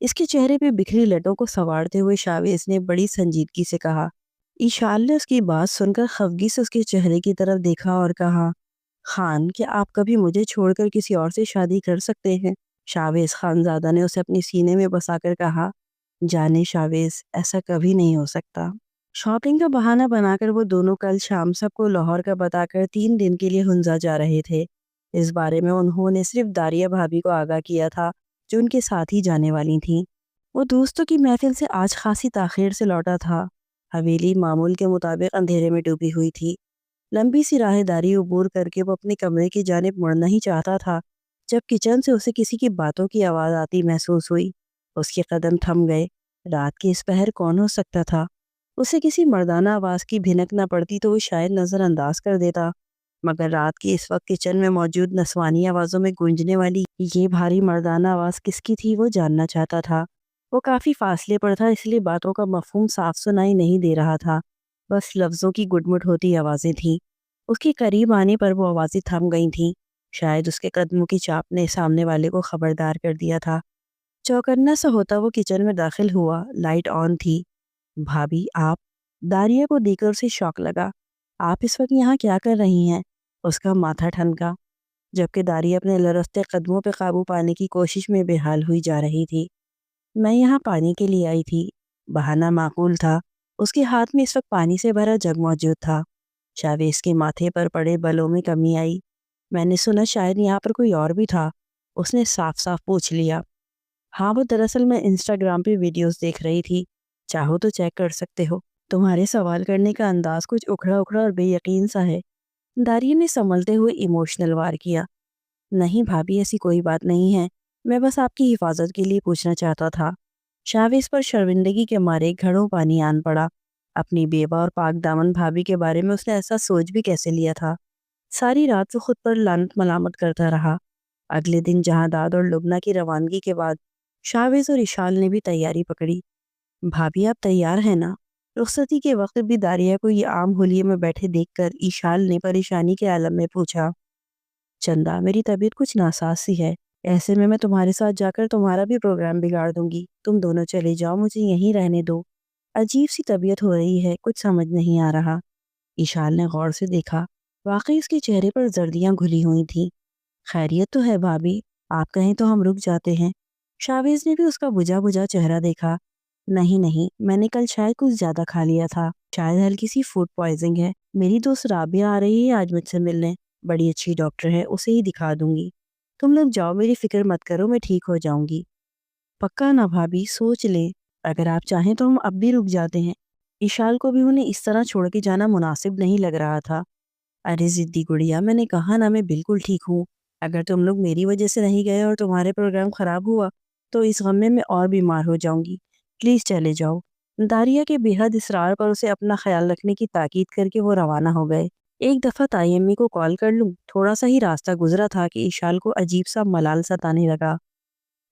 اس کے چہرے پہ بکھری لٹوں کو سنوارتے ہوئے شاویز نے بڑی سنجیدگی سے کہا۔ ایشال نے اس کی بات سن کر خفگی سے اس کے چہرے کی طرف دیکھا اور کہا، خان، کیا آپ کبھی مجھے چھوڑ کر کسی اور سے شادی کر سکتے ہیں؟ شاویز خانزادہ نے اسے اپنے سینے میں بسا کر کہا، جانے شاویز، ایسا کبھی نہیں ہو سکتا۔ شاپنگ کا بہانہ بنا کر وہ دونوں کل شام سب کو لاہور کا بتا کر 3 دن کے لیے ہنزا جا رہے تھے۔ اس بارے میں انہوں نے صرف داریہ بھابھی کو آگاہ کیا تھا جو ان کے ساتھ ہی جانے والی تھیں۔ وہ دوستوں کی محفل سے آج خاصی تاخیر سے لوٹا تھا۔ حویلی معمول کے مطابق اندھیرے میں ڈوبی ہوئی تھی۔ لمبی سی راہ داری عبور کر کے وہ اپنے کمرے کی جانب مڑنا ہی چاہتا تھا جب کچن سے اسے کسی کی باتوں کی آواز آتی محسوس ہوئی۔ اس کے قدم تھم گئے۔ رات کے اس پہر کون ہو سکتا تھا؟ اسے کسی مردانہ آواز کی بھنک نہ پڑتی تو وہ شاید نظر انداز کر دیتا، مگر رات کی اس وقت کچن میں موجود نسوانی آوازوں میں گونجنے والی یہ بھاری مردانہ آواز کس کی تھی وہ جاننا چاہتا تھا۔ وہ کافی فاصلے پر تھا، اس لیے باتوں کا مفہوم صاف سنائی نہیں دے رہا تھا، بس لفظوں کی گڈ مڈ ہوتی آوازیں تھیں۔ اس کے قریب آنے پر وہ آوازیں تھم گئی تھیں۔ شاید اس کے قدموں کی چاپ نے سامنے والے کو خبردار کر دیا تھا۔ چوکنا سا ہوتا وہ کچن میں داخل ہوا۔ لائٹ آن تھی۔ بھابھی، آپ؟ داریہ کو دیکھ کر اسے شوق لگا۔ آپ اس وقت یہاں کیا کر رہی ہیں؟ اس کا ماتھا ٹھنکا، جبکہ داریہ اپنے لرزتے قدموں پہ قابو پانے کی کوشش میں بے حال ہوئی جا رہی تھی۔ میں یہاں پانی کے لیے آئی تھی۔ بہانہ معقول تھا۔ اس کے ہاتھ میں اس وقت پانی سے بھرا جگ موجود تھا۔ شاویز کے ماتھے پر پڑے بلوں میں کمی آئی۔ میں نے سنا شاید یہاں پر کوئی اور بھی تھا، اس نے صاف صاف پوچھ لیا۔ ہاں، وہ دراصل میں انسٹاگرام پہ ویڈیوز دیکھ رہی تھی، چاہو تو چیک کر سکتے ہو۔ تمہارے سوال کرنے کا انداز کچھ اکھڑا اکھڑا اور بے یقین سا ہے۔ داریہ نے سنبھلتے ہوئے ایموشنل وار کیا۔ نہیں بھابھی، ایسی کوئی بات نہیں ہے، میں بس آپ کی حفاظت کے لیے پوچھنا چاہتا تھا۔ شاویز پر شرمندگی کے مارے گھڑوں پانی آن پڑا۔ اپنی بیوہ اور پاک دامن بھابھی کے بارے میں اس نے ایسا سوچ بھی کیسے لیا تھا؟ ساری رات وہ خود پر لعنت ملامت کرتا رہا۔ اگلے دن جہاں داد اور لبنہ کی روانگی کے بعد شاویز اور ایشال نے بھی تیاری پکڑی۔ بھابھی، آپ تیار ہیں نا؟ رخصتی کے وقت بھی داریہ کو یہ عام حلیے میں بیٹھے دیکھ کر ایشال نے پریشانی کے عالم میں پوچھا۔ چندا، میری طبیعت کچھ ناساز سی ہے، ایسے میں تمہارے ساتھ جا کر تمہارا بھی پروگرام بگاڑ دوں گی۔ تم دونوں چلے جاؤ، مجھے یہیں رہنے دو۔ عجیب سی طبیعت ہو رہی ہے، کچھ سمجھ نہیں آ رہا۔ ایشال نے غور سے دیکھا۔ واقعی اس کے چہرے پر زردیاں گھلی ہوئی تھیں۔ خیریت تو ہے بھابھی، آپ کہیں تو ہم رک جاتے ہیں۔ شاویز نے بھی اس کا بجھا بجھا چہرہ دیکھا۔ نہیں نہیں، میں نے کل شاید کچھ زیادہ کھا لیا تھا، شاید ہلکی سی فوڈ پوائزنگ ہے۔ میری دوست رابعہ آ رہی ہے آج مجھ سے ملنے، بڑی اچھی ڈاکٹر ہے، اسے ہی دکھا دوں گی۔ تم لوگ جاؤ، میری فکر مت کرو، میں ٹھیک ہو جاؤں گی۔ پکا نا بھابھی؟ سوچ لیں، اگر آپ چاہیں تو ہم اب بھی رک جاتے ہیں۔ ایشال کو بھی انہیں اس طرح چھوڑ کے جانا مناسب نہیں لگ رہا تھا۔ ارے ضدی گڑیا، میں نے کہا نا میں بالکل ٹھیک ہوں۔ اگر تم لوگ میری وجہ سے نہیں گئے اور تمہارے پروگرام خراب ہوا تو اس غم میں اور بیمار ہو جاؤں گی۔ پلیز چلے جاؤ۔ داریہ کے بے حد اصرار پر اسے اپنا خیال رکھنے کی تاکید کر کے وہ روانہ ہو گئے۔ ایک دفعہ تائی امی کو کال کر لوں، تھوڑا سا ہی راستہ گزرا تھا کہ ایشال کو عجیب سا ملال ستانے لگا۔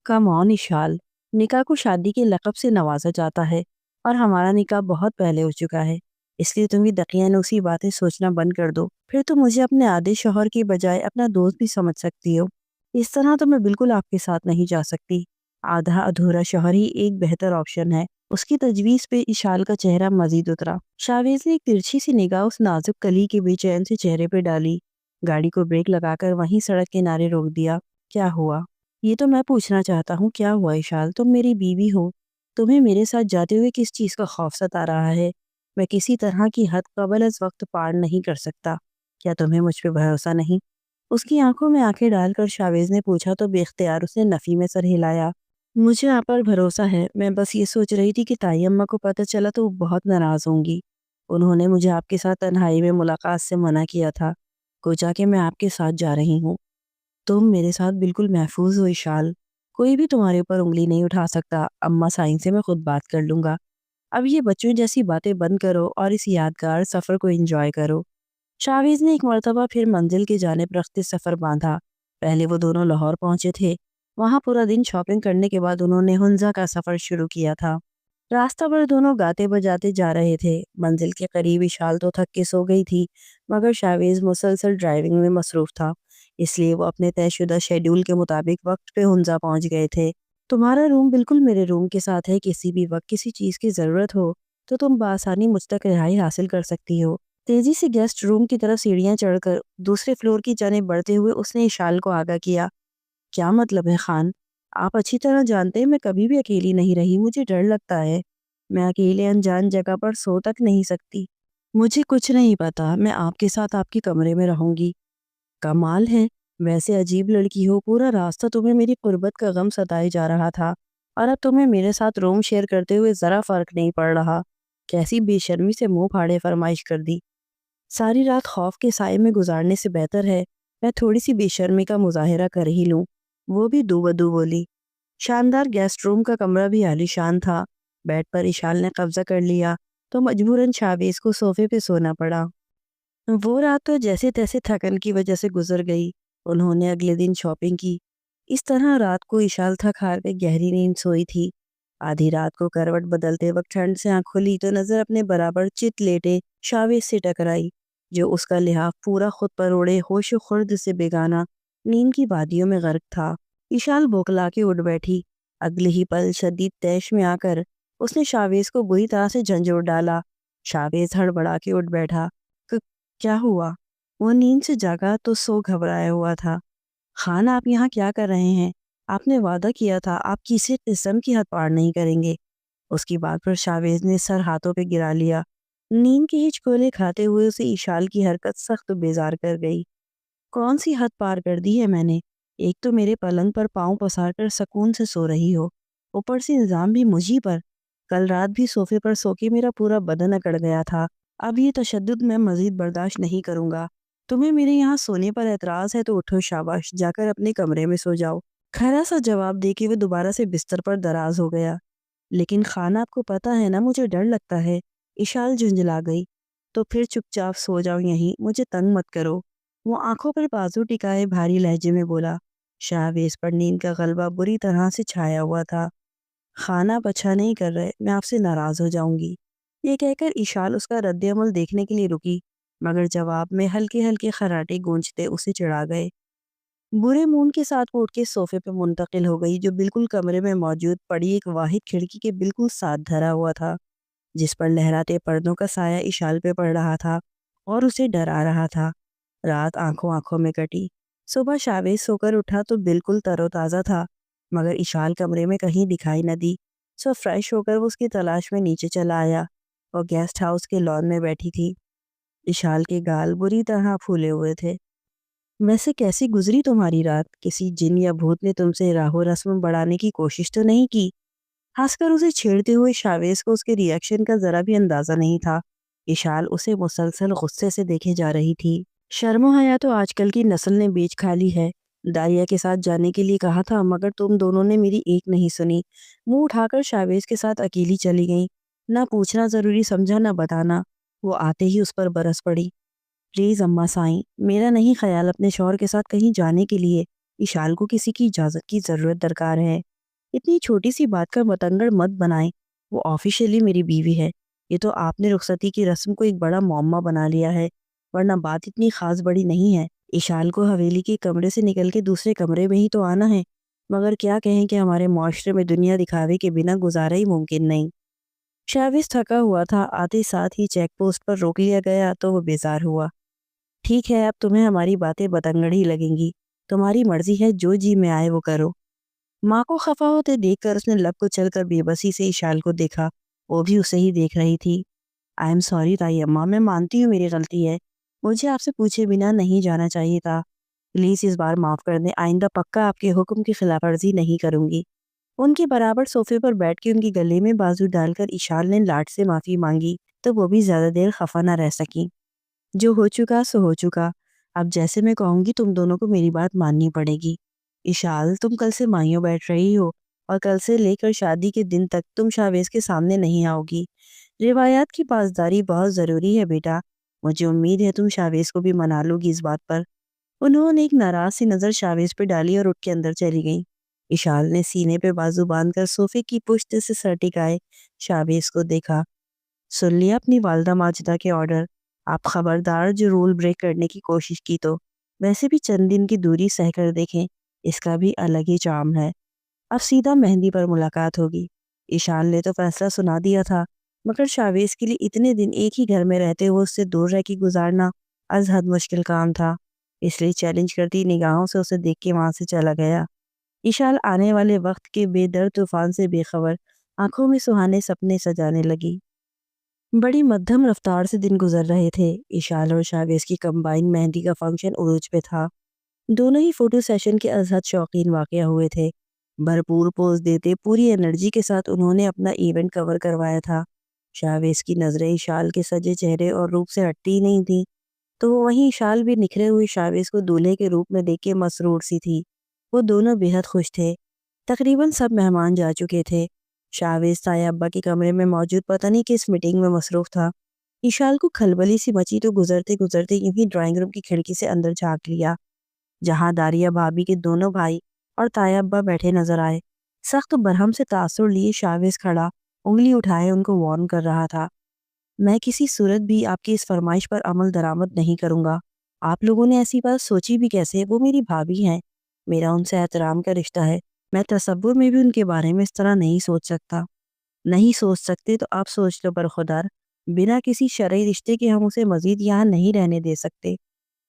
کم آن ایشال، نکاح کو شادی کے لقب سے نوازا جاتا ہے اور ہمارا نکاح بہت پہلے ہو چکا ہے، اس لیے تم بھی دقیانوسی باتیں سوچنا بند کر دو، پھر تو مجھے اپنے آدھے شوہر کی بجائے اپنا دوست بھی سمجھ سکتی ہو۔ اس طرح تو میں بالکل آپ کے ساتھ نہیں جا سکتی۔ آدھا ادھورا شوہر ہی ایک بہتر آپشن ہے۔ اس کی تجویز پہ ایشال کا چہرہ مزید اترا۔ شاویز نے ایک ترچھی سی نگاہ اس نازک کلی کے بے چین سے چہرے پہ ڈالی، گاڑی کو بریک لگا کر وہیں سڑک کنارے روک دیا۔ کیا ہوا؟ یہ تو میں پوچھنا چاہتا ہوں، کیا ہوا ایشال؟ تم میری بیوی ہو، تمہیں میرے ساتھ جاتے ہوئے کس چیز کا خوف ستا رہا ہے؟ میں کسی طرح کی حد قبل از وقت پار نہیں کر سکتا۔ کیا تمہیں مجھ پہ بھروسہ نہیں؟ اس کی آنکھوں میں آنکھیں ڈال کر شاویز نے پوچھا تو بے اختیار اس نے نفی میں سر ہلایا۔ مجھے آپ پر بھروسہ ہے، میں بس یہ سوچ رہی تھی کہ تائی اماں کو پتہ چلا تو وہ بہت ناراض ہوں گی۔ انہوں نے مجھے آپ کے ساتھ تنہائی میں ملاقات سے منع کیا تھا، کوچا کہ میں آپ کے ساتھ جا رہی ہوں۔ تم میرے ساتھ بالکل محفوظ ہو ایشال، کوئی بھی تمہارے اوپر انگلی نہیں اٹھا سکتا۔ اماں سائن سے میں خود بات کر لوں گا۔ اب یہ بچوں جیسی باتیں بند کرو اور اس یادگار سفر کو انجوائے کرو۔ شاویز نے ایک مرتبہ پھر منزل کی جانب رخت سفر باندھا۔ پہلے وہ دونوں لاہور پہنچے تھے، وہاں پورا دن شاپنگ کرنے کے بعد انہوں نے ہنزا کا سفر شروع کیا تھا۔ راستہ پر دونوں گاتے بجاتے جا رہے تھے۔ منزل کے قریب ایشال تو تھک کے سو گئی تھی، مگر شاویز مسلسل ڈرائیونگ میں مصروف تھا، اس لیے وہ اپنے طے شدہ شیڈول کے مطابق وقت پہ ہنزا پہنچ گئے تھے۔ تمہارا روم بالکل میرے روم کے ساتھ ہے، کسی بھی وقت کسی چیز کی ضرورت ہو تو تم بآسانی مجھ تک رہائی حاصل کر سکتی ہو۔ تیزی سے گیسٹ روم کی طرف سیڑھیاں چڑھ کر دوسرے فلور کی جانب بڑھتے ہوئے اس نے اشال کو آگاہ کیا۔ کیا مطلب ہے خان؟ آپ اچھی طرح جانتے ہیں میں کبھی بھی اکیلی نہیں رہی، مجھے ڈر لگتا ہے۔ میں اکیلے انجان جگہ پر سو تک نہیں سکتی۔ مجھے کچھ نہیں پتا، میں آپ کے ساتھ آپ کے کمرے میں رہوں گی۔ کمال ہے، ویسے عجیب لڑکی ہو، پورا راستہ تمہیں میری قربت کا غم ستائے جا رہا تھا اور اب تمہیں میرے ساتھ روم شیئر کرتے ہوئے ذرا فرق نہیں پڑ رہا۔ کیسی بے شرمی سے منہ پھاڑے فرمائش کر دی۔ ساری رات خوف کے سائے میں گزارنے سے بہتر ہے میں تھوڑی سی بے شرمی کا مظاہرہ کر ہی لوں، وہ بھی دو بدو بولی۔ شاندار گیسٹ روم کا کمرہ بھی عالیشان تھا۔ بیڈ پر اشال نے قبضہ کر لیا تو مجبوراً شاویز کو صوفے پہ سونا پڑا۔ وہ رات تو جیسے تیسے تھکن کی وجہ سے گزر گئی۔ انہوں نے اگلے دن شاپنگ کی۔ اس طرح رات کو اشال تھک ہار کے گہری نیند سوئی تھی۔ آدھی رات کو کروٹ بدلتے وقت ٹھنڈ سے آنکھ کھلی تو نظر اپنے برابر چت لیٹے شاویز سے ٹکرائی، جو اس کا لحاف پورا خود پر اڑے ہوش و خرد سے بیگانہ نیند کی وادیوں میں غرق تھا۔ اشال بوکلا کے اٹھ بیٹھی۔ اگلے ہی پل شدید تیش میں آ کر اس نے شاویز کو بری طرح سے جھنجھوڑ ڈالا۔ شاویز ہڑبڑا کے اٹھ بیٹھا۔ کیا ہوا؟ وہ نیند سے جاگا تو سو گھبرایا ہوا تھا۔ خان آپ یہاں کیا کر رہے ہیں؟ آپ نے وعدہ کیا تھا آپ کسی قسم کی حد پار نہیں کریں گے۔ اس کی بات پر شاویز نے سر ہاتھوں پہ گرا لیا۔ نیند کے ہچکولے کھاتے ہوئے اسے اشال کی حرکت سخت بیزار کر گئی۔ کون سی حد پار کر دی ہے میں نے؟ ایک تو میرے پلنگ پر پاؤں پسار کر سکون سے سو رہی ہو، اوپر سے الزام بھی مجھی پر۔ کل رات بھی صوفے پر سو کے میرا پورا بدن اکڑ گیا تھا۔ اب یہ تشدد میں مزید برداشت نہیں کروں گا۔ تمہیں میرے یہاں سونے پر اعتراض ہے تو اٹھو شاباش، جا کر اپنے کمرے میں سو جاؤ۔ کھرا سا جواب دے کے وہ دوبارہ سے بستر پر دراز ہو گیا۔ لیکن خان آپ کو پتا ہے نا مجھے ڈر لگتا ہے۔ اشال جھنجھلا گئی۔ تو پھر چپ چاپ سو جاؤ یہیں، مجھے تنگ مت کرو۔ وہ آنکھوں پر بازو ٹکائے بھاری لہجے میں بولا۔ شاویز پر نیند کا غلبہ بری طرح سے چھایا ہوا تھا۔ خان آپ اچھا نہیں کر رہے، میں آپ سے ناراض ہو جاؤں گی۔ یہ کہہ کر اشال اس کا رد عمل دیکھنے کے لیے رکی، مگر جواب میں ہلکے ہلکے خراٹے گونجتے اسے چڑھا گئے۔ برے مون کے ساتھ وہ اٹھ کے صوفے پہ منتقل ہو گئی، جو بالکل کمرے میں موجود پڑی ایک واحد کھڑکی کے بالکل ساتھ دھرا ہوا تھا، جس پر لہراتے پردوں کا سایہ اشال پہ پڑ رہا تھا اور اسے ڈرا رہا تھا۔ رات آنکھوں میں کٹی۔ صبح شاویز سو کر اٹھا تو بالکل تر و تازہ تھا، مگر اشال کمرے میں کہیں دکھائی نہ دی۔ سو فریش ہو کر وہ اس کی تلاش میں نیچے چلا آیا اور گیسٹ ہاؤس کے لان میں بیٹھی تھی۔ اشال کے گال بری طرح پھولے ہوئے تھے۔ ویسے کیسی گزری تمہاری رات؟ کسی جن یا بھوت نے تم سے راہ و رسم بڑھانے کی کوشش تو نہیں کی؟ ہنس کر اسے چھیڑتے ہوئے شاویز کو اس کے ری ایکشن کا ذرا بھی اندازہ نہیں تھا۔ اشال اسے مسلسل غصے سے دیکھے جا رہی تھی۔ شرم و حیا تو آج کل کی نسل نے بیچ کھا لی ہے۔ داریا کے ساتھ جانے کے لیے کہا تھا مگر تم دونوں نے میری ایک نہیں سنی۔ منہ اٹھا کر شاویز کے ساتھ اکیلی چلی گئیں۔ نہ پوچھنا ضروری سمجھا نہ بتانا۔ وہ آتے ہی اس پر برس پڑی۔ پلیز اماں سائیں، میرا نہیں خیال اپنے شوہر کے ساتھ کہیں جانے کے لیے اشال کو کسی کی اجازت کی ضرورت درکار ہے۔ اتنی چھوٹی سی بات کا بتنگڑ مت بنائیں، وہ آفیشیلی میری بیوی ہے۔ یہ تو آپ نے رخصتی کی رسم کو ایک بڑا معمہ بنا لیا ہے، ورنہ بات اتنی خاص بڑی نہیں ہے۔ اشال کو حویلی کے کمرے سے نکل کے دوسرے کمرے میں ہی تو آنا ہے، مگر کیا کہیں کہ ہمارے معاشرے میں دنیا دکھاوے کے بنا گزارا ہی ممکن نہیں۔ شاویز تھکا ہوا تھا، آتے ساتھ ہی چیک پوسٹ پر روک لیا گیا تو وہ بیزار ہوا۔ ٹھیک ہے، اب تمہیں ہماری باتیں بتنگڑ ہی لگیں گی، تمہاری مرضی ہے، جو جی میں آئے وہ کرو۔ ماں کو خفا ہوتے دیکھ کر اس نے لب کو چل کر بے بسی سے اشال کو دیکھا، وہ بھی اسے ہی دیکھ رہی تھی۔ آئی ایم سوری تائی اماں، میں مانتی ہوں میری غلطی ہے، مجھے آپ سے پوچھے بنا نہیں جانا چاہیے تھا، پلیز اس بار معاف کر دیں، آئندہ پکا آپ کے حکم کی خلاف ورزی نہیں کروں گی۔ ان کے برابر صوفے پر بیٹھ کے ان کی گلے میں بازو ڈال کر اشال نے لاڈ سے معافی مانگی تو وہ بھی زیادہ دیر خفا نہ رہ سکی۔ جو ہو چکا سو ہو چکا، اب جیسے میں کہوں گی تم دونوں کو میری بات ماننی پڑے گی۔ اشال، تم کل سے مائیوں بیٹھ رہی ہو اور کل سے لے کر شادی کے دن تک تم شاویز کے سامنے نہیں آؤ گی۔ روایات کی پاسداری بہت ضروری ہے بیٹا، مجھے امید ہے تم شاویز کو بھی منا لو گی اس بات پر۔ انہوں نے ایک ناراض سی نظر شاویز پہ ڈالی اور اٹھ کے اندر چلی گئیں۔ اشال نے سینے پہ بازو باندھ کر صوفے کی پشت سے سر ٹکائے شاویز کو دیکھا۔ سن لیا اپنی والدہ ماجدہ کے آرڈر، آپ خبردار جو رول بریک کرنے کی کوشش کی تو، ویسے بھی چند دن کی دوری سہ کر دیکھیں، اس کا بھی الگ ہی چارم ہے۔ اب سیدھا مہندی پر ملاقات ہوگی۔ ایشان نے تو فیصلہ سنا دیا تھا، مگر شاویز کے لیے اتنے دن ایک ہی گھر میں رہتے ہوئے اس سے دور رہ کے گزارنا از حد مشکل کام تھا، اس لیے چیلنج کرتی نگاہوں سے اسے دیکھ کے وہاں سے چلا گیا۔ ایشان آنے والے وقت کے بے در طوفان سے بے خبر آنکھوں میں سہانے سپنے سجانے لگی۔ بڑی مدھم رفتار سے دن گزر رہے تھے۔ ایشان اور شاویز کی کمبائن مہندی کا فنکشن عروج پہ تھا۔ دونوں ہی فوٹو سیشن کے از حد شوقین واقع ہوئے تھے۔ بھرپور پوز دیتے پوری انرجی کے ساتھ انہوں نے اپنا ایونٹ کور کروایا تھا۔ شاویز کی نظریں ایشان کے سجے چہرے اور روپ سے ہٹتی ہی نہیں تھی، تو وہیں ایشان بھی نکھرے ہوئے شاویز کو دولہے کے روپ میں دیکھ کے مسرور سی تھی۔ وہ دونوں بے حد خوش تھے۔ تقریباً سب مہمان جا چکے تھے۔ شاویز تایا ابا کے کمرے میں موجود پتہ نہیں کس میٹنگ میں مصروف تھا۔ ایشان کو کھلبلی سی مچی تو گزرتے گزرتے یوں ہی ڈرائنگ روم کی کھڑکی سے اندر جھانک لیا، جہاں داریا بھابھی کے دونوں بھائی اور تایا ابا بیٹھے نظر آئے۔ سخت برہم سے تاثر لیے شاویز کھڑا انگلی اٹھائے ان کو وارن کر رہا تھا، میں کسی صورت بھی آپ کی اس فرمائش پر عمل درآمد نہیں کروں گا۔ آپ لوگوں نے ایسی بات سوچی بھی کیسے؟ وہ میری بھابھی ہیں، میرا ان سے احترام کا رشتہ ہے، میں تصور میں بھی ان کے بارے میں اس طرح نہیں سوچ سکتا۔ نہیں سوچ سکتے تو آپ سوچ لو برخودار، بنا کسی شرعی رشتے کے ہم اسے مزید یہاں نہیں رہنے دے سکتے۔